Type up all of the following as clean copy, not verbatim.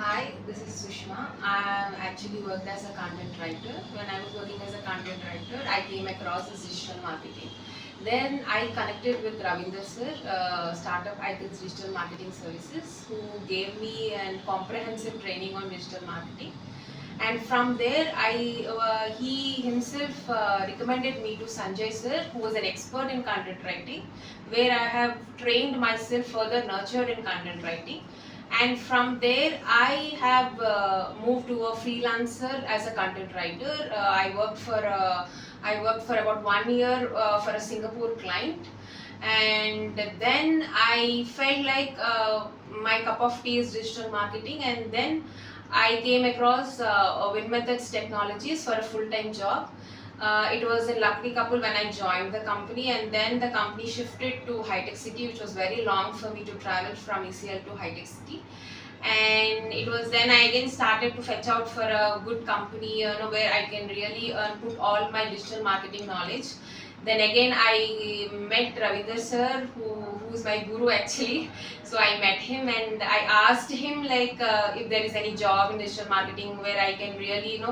Hi, this is Sushma. I actually worked as a content writer. When I was working as a content writer, I came across this digital marketing. Then I connected with Ravinder sir, StartupIcons Digital Marketing Services, who gave me a comprehensive training on digital marketing. And from there, he himself recommended me to Sanjay sir, who was an expert in content writing, where I have trained myself further, nurtured in content writing. And from there, I have moved to a freelancer as a content writer. I worked for about 1 year for a Singapore client, and then I felt like my cup of tea is digital marketing, and then I came across Win Methods Technologies for a full-time job. It was a lucky couple when I joined the company, and then the company shifted to High Tech City, which was very long for me to travel from ECL to High Tech City. And it was then I again started to fetch out for a good company, where I can really put all my digital marketing knowledge. Then again I met Ravinder sir, who's my guru actually. So I met him and I asked him like if there is any job in digital marketing where I can really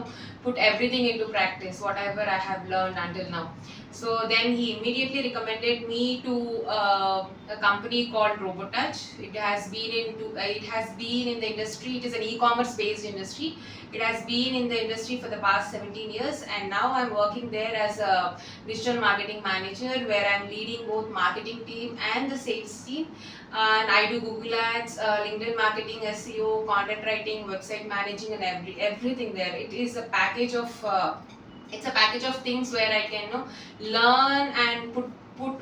put everything into practice, whatever I have learned until now. So then he immediately recommended me to a company called Robotouch. It has been in the industry. It is an e-commerce based industry. It has been in the industry for the past 17 years, and now I'm working there as a digital marketing manager, where I'm leading both marketing team and the sales team. And I do Google Ads, LinkedIn marketing, SEO, content writing, website managing, and everything there. It is a package of things where I can learn and put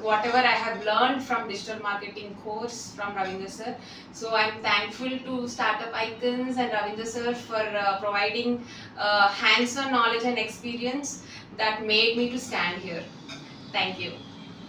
whatever I have learned from digital marketing course from Ravinder sir. So I'm thankful to Startup Icons and Ravinder sir for providing hands-on knowledge and experience that made me to stand here. Thank you.